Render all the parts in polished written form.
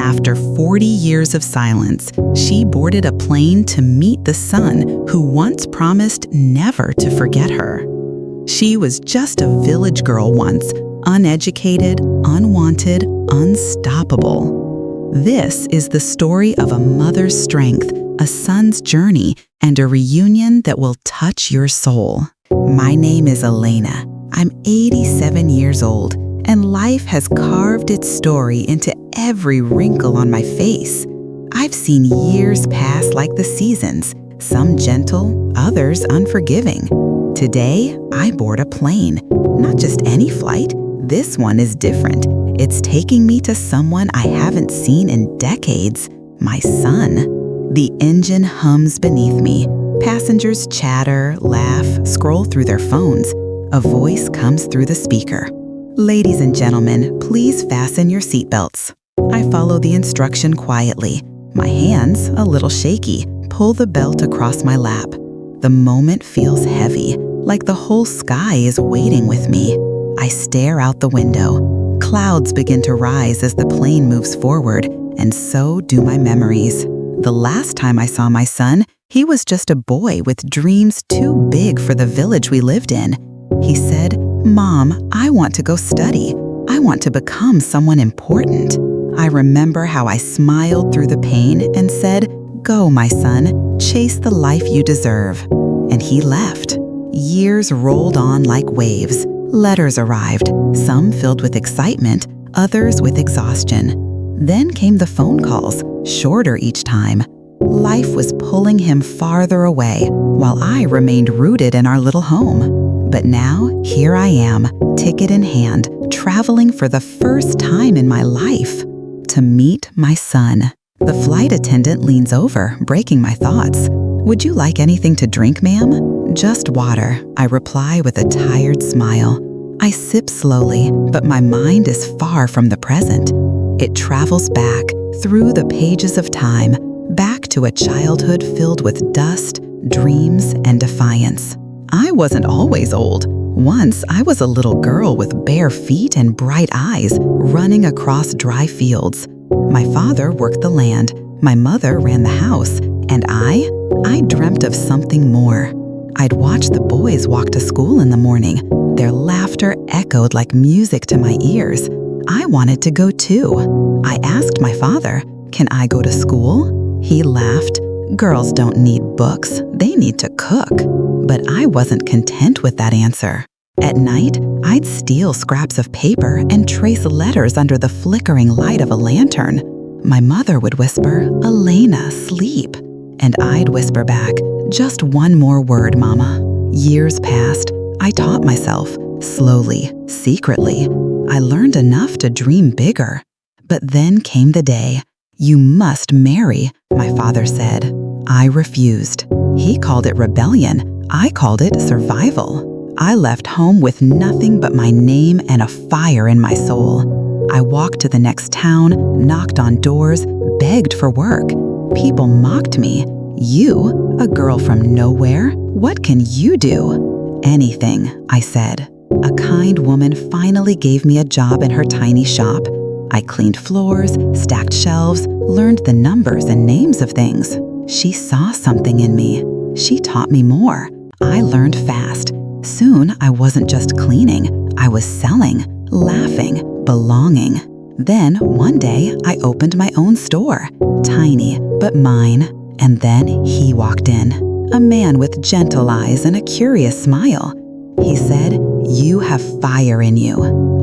After 40 years of silence, she boarded a plane to meet the son who once promised never to forget her. She was just a village girl once, uneducated, unwanted, unstoppable. This is the story of a mother's strength, a son's journey, and a reunion that will touch your soul. My name is Elena. I'm 87 years old, and life has carved its story into every wrinkle on my face. I've seen years pass like the seasons, some gentle, others unforgiving. Today, I board a plane. Not just any flight. This one is different. It's taking me to someone I haven't seen in decades, my son. The engine hums beneath me. Passengers chatter, laugh, scroll through their phones. A voice comes through the speaker. Ladies and gentlemen, please fasten your seatbelts. I follow the instruction quietly. My hands, a little shaky, pull the belt across my lap. The moment feels heavy, like the whole sky is waiting with me. I stare out the window. Clouds begin to rise as the plane moves forward, and so do my memories. The last time I saw my son, he was just a boy with dreams too big for the village we lived in. He said, "Mom, I want to go study. I want to become someone important." I remember how I smiled through the pain and said, "Go, my son, chase the life you deserve." And he left. Years rolled on like waves. Letters arrived, some filled with excitement, others with exhaustion. Then came the phone calls, shorter each time. Life was pulling him farther away, while I remained rooted in our little home. But now, here I am, ticket in hand, traveling for the first time in my life to meet my son. The flight attendant leans over, breaking my thoughts. "Would you like anything to drink, ma'am?" "Just water," I reply with a tired smile. I sip slowly, but my mind is far from the present. It travels back, through the pages of time, back to a childhood filled with dust, dreams, and defiance. I wasn't always old. Once, I was a little girl with bare feet and bright eyes, running across dry fields. My father worked the land, my mother ran the house, and I dreamt of something more. I'd watch the boys walk to school in the morning. Their laughter echoed like music to my ears. I wanted to go too. I asked my father, "Can I go to school?" He laughed. "Girls don't need books, they need to cook." But I wasn't content with that answer. At night, I'd steal scraps of paper and trace letters under the flickering light of a lantern. My mother would whisper, "Elena, sleep." And I'd whisper back, "Just one more word, Mama." Years passed. I taught myself, slowly, secretly. I learned enough to dream bigger. But then came the day. "You must marry," my father said. I refused. He called it rebellion. I called it survival. I left home with nothing but my name and a fire in my soul. I walked to the next town, knocked on doors, begged for work. People mocked me. "You, a girl from nowhere? What can you do?" "Anything," I said. A kind woman finally gave me a job in her tiny shop. I cleaned floors, stacked shelves, learned the numbers and names of things. She saw something in me. She taught me more. I learned fast. Soon, I wasn't just cleaning. I was selling, laughing, belonging. Then, one day, I opened my own store. Tiny, but mine. And then he walked in. A man with gentle eyes and a curious smile. He said, "You have fire in you."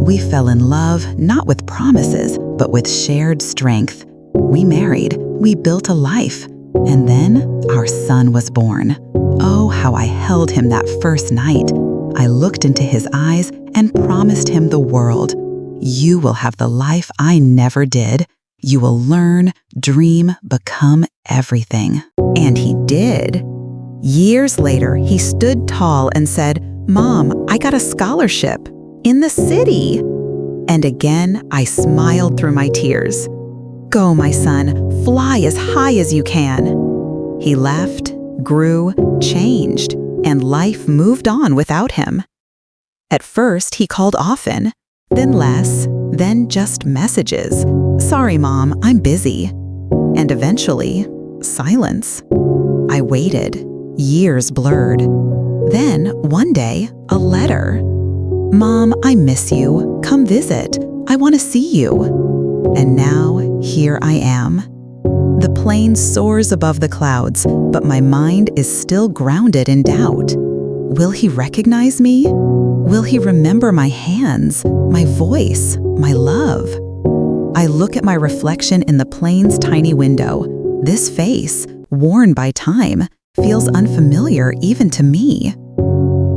We fell in love, not with promises, but with shared strength. We married. We built a life. And then our son was born. Oh, how I held him that first night. I looked into his eyes and promised him the world. "You will have the life I never did. You will learn, dream, become everything." And he did. Years later, he stood tall and said, "Mom, I got a scholarship in the city." And again, I smiled through my tears. "Go, my son, fly as high as you can." He left, grew, changed, and life moved on without him. At first, he called often, then less, then just messages. "Sorry, Mom, I'm busy." And eventually, silence. I waited, years blurred. Then, one day, a letter. "Mom, I miss you. Come visit. I want to see you." And now, here I am. The plane soars above the clouds, but my mind is still grounded in doubt. Will he recognize me? Will he remember my hands, my voice, my love? I look at my reflection in the plane's tiny window. This face, worn by time, feels unfamiliar even to me.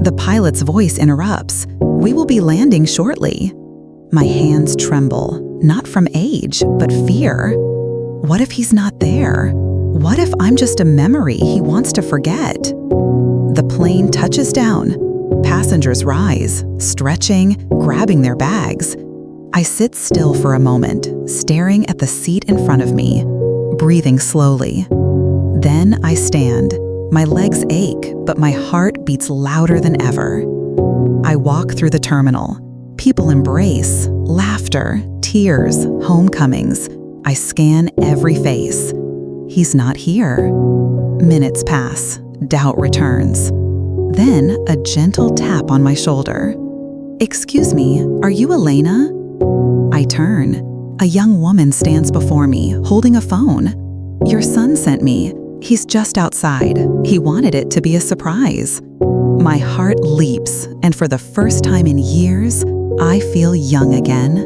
The pilot's voice interrupts. "We will be landing shortly." My hands tremble, not from age, but fear. What if he's not there? What if I'm just a memory he wants to forget? The plane touches down. Passengers rise, stretching, grabbing their bags. I sit still for a moment, staring at the seat in front of me, breathing slowly. Then I stand. My legs ache, but my heart beats louder than ever. I walk through the terminal. People embrace, laughter, tears, homecomings. I scan every face. He's not here. Minutes pass. Doubt returns. Then a gentle tap on my shoulder. "Excuse me, are you Elena?" I turn. A young woman stands before me, holding a phone. "Your son sent me. He's just outside. He wanted it to be a surprise." My heart leaps, and for the first time in years, I feel young again.